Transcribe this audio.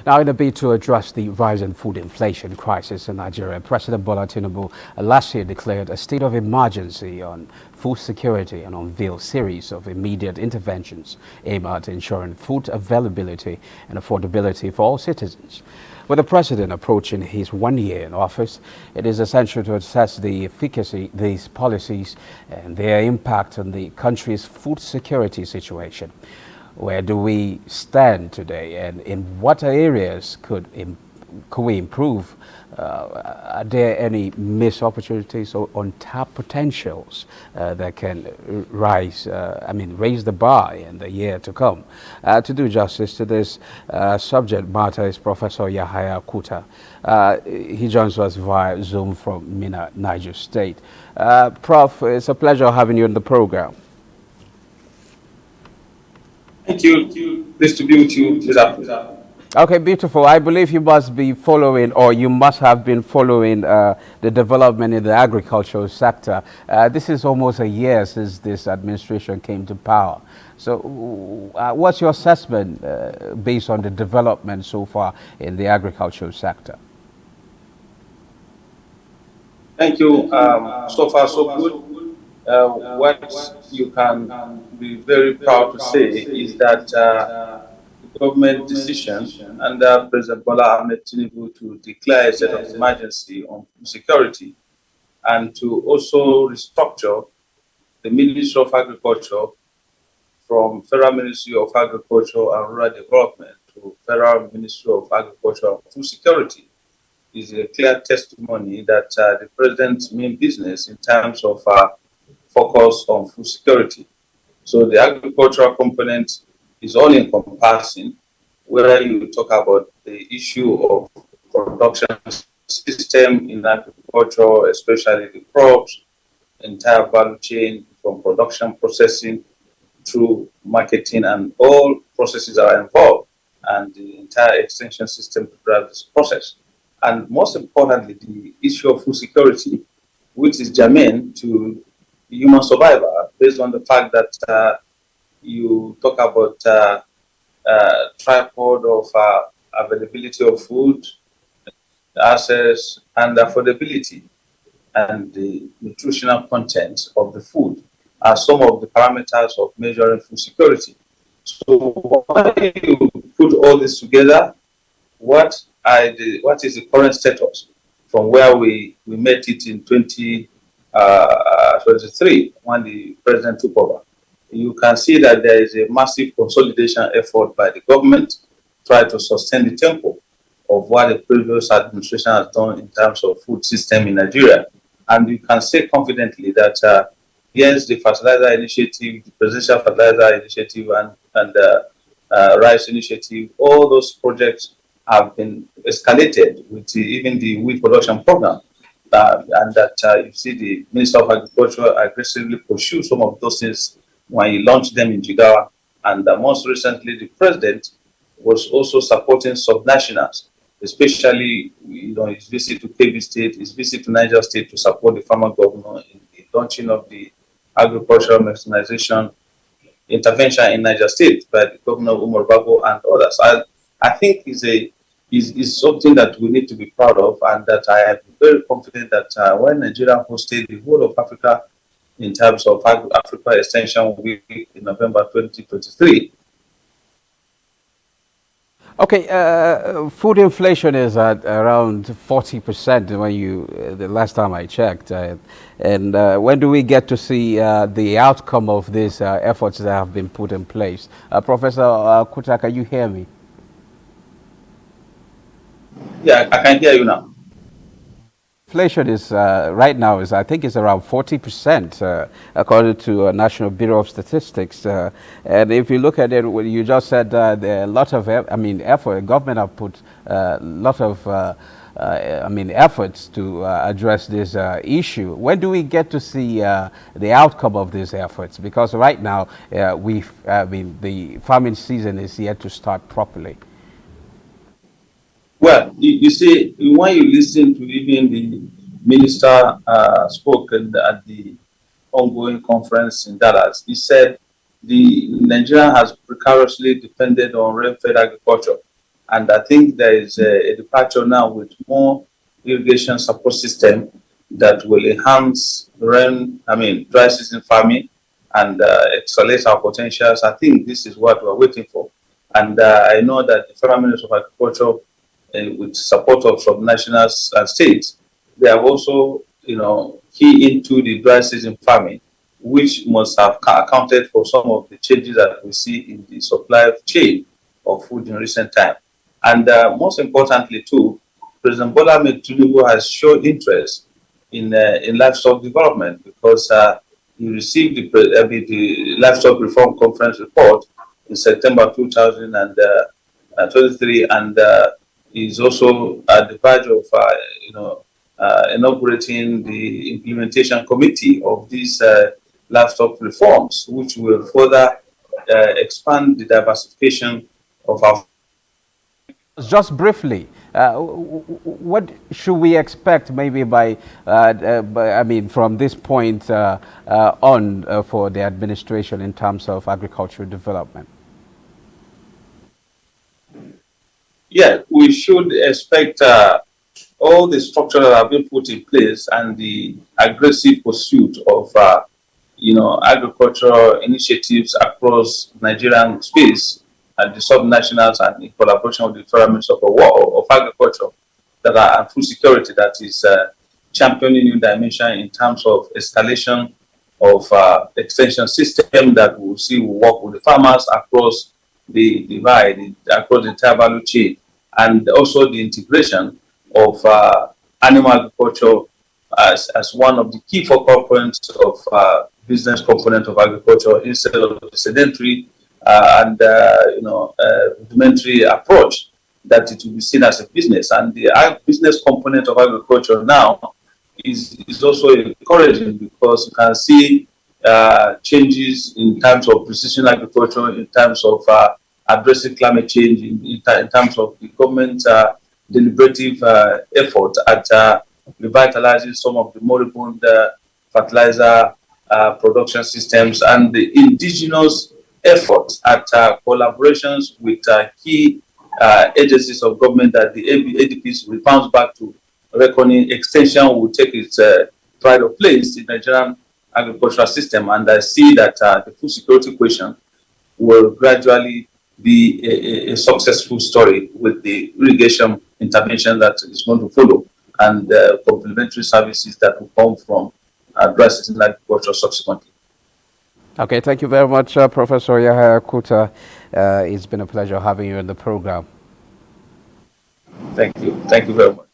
Now, in a bid to address the rising food inflation crisis in Nigeria, President Bola Tinubu last year declared a state of emergency on food security and unveiled a series of immediate interventions aimed at ensuring food availability and affordability for all citizens. With the president approaching his 1 year in office, it is essential to assess the efficacy of these policies and their impact on the country's food security situation. Where do we stand today, and in what areas could we improve? Are there any missed opportunities or untapped potentials that can raise the bar in the year to come? To do justice to this subject matter is Professor Yahaya Kuta. He joins us via Zoom from Mina, Niger State. Prof, it's a pleasure having you on the program. Thank you. Pleased to be with you. Okay, beautiful. I believe you must be following, or you must have been following the development in the agricultural sector. This is almost a year since this administration came to power. So what's your assessment based on the development so far in the agricultural sector? Thank you. So far, so good. What you can be very proud to say is that the government decision under President Bola Ahmed Tinubu to declare a state of emergency on food security and to also restructure the Ministry of Agriculture from Federal Ministry of Agriculture and Rural Development to Federal Ministry of Agriculture and Food Security is a clear testimony that the president's main business in terms of focus on food security. So the agricultural component is all encompassing, where you talk about the issue of production system in agriculture, especially the crops, entire value chain from production processing through marketing, and all processes are involved, and the entire extension system to drive this process. And most importantly, the issue of food security, which is germane to human survival, based on the fact that you talk about tripod of availability of food, access, and affordability, and the nutritional content of the food are some of the parameters of measuring food security. So when you put all this together, what is the current status from where we met it in 2023 when the president took over? You can see that there is a massive consolidation effort by the government to try to sustain the tempo of what the previous administration has done in terms of food system in Nigeria. And you can say confidently that yes, the fertilizer initiative, the presidential fertilizer initiative, and rice initiative, all those projects have been escalated with even the wheat production program. And that you see the Minister of Agriculture aggressively pursue some of those things when he launched them in Jigawa. And most recently, the president was also supporting subnationals, especially his visit to Kebbi State, his visit to Niger State to support the farmer governor in the launching of the agricultural mechanization intervention in Niger State by the governor Umar Bago and others. I think is something that we need to be proud of, and that I am very confident that when Nigeria hosted the whole of Africa in terms of Africa Extension Week in November 2023. Okay, food inflation is at around 40% the last time I checked. And when do we get to see the outcome of these efforts that have been put in place? Professor Kuta, can you hear me? Yeah, I can hear you now. Inflation is right now I think it's around 40%, according to National Bureau of Statistics. And if you look at it, what you just said, there are a lot of effort. Government have put a lot of efforts to address this issue. When do we get to see the outcome of these efforts? Because right now the farming season is yet to start properly. Well, you see, when you listen to even the minister spoke at the ongoing conference in Dallas, he said Nigeria has precariously depended on rain-fed agriculture. And I think there is a departure now with more irrigation support system that will enhance dry season farming and accelerate our potentials. I think this is what we're waiting for. And I know that the Federal Ministry of Agriculture, with support of some nationals and states, they have also, key into the dry season farming, which must have accounted for some of the changes that we see in the supply chain of food in recent time. And most importantly, too, President Bola Ahmed Tinubu has shown interest in livestock development because he received the Livestock Reform Conference report in September 2023, and is also at the verge of inaugurating the implementation committee of these livestock reforms, which will further expand the diversification of our. Just briefly, what should we expect maybe from this point on for the administration in terms of agricultural development? Yeah, we should expect all the structures that have been put in place and the aggressive pursuit of agricultural initiatives across Nigerian space and the subnationals and in collaboration with the Federal Ministry of Agriculture and food security that is championing new dimension in terms of escalation of extension system that we will see will work with the farmers across the divide, across the entire value chain, and also the integration of animal agriculture as one of the key focal points of business component of agriculture instead of the sedentary rudimentary approach that it will be seen as a business. And the business component of agriculture now is also encouraging because you can see changes in terms of precision agriculture, in terms of addressing climate change, in terms of the government deliberative effort at revitalizing some of the moribund fertilizer production systems and the indigenous efforts at collaborations with key agencies of government that the ADPs will bounce back to reckoning extension will take its pride of place in the Nigerian agricultural system. And I see that the food security question will gradually be a successful story with the irrigation intervention that is going to follow and complementary services that will come from dry season agriculture subsequently. Okay, thank you very much, Professor Yahaya Kuta. It's been a pleasure having you in the program. Thank you. Thank you very much.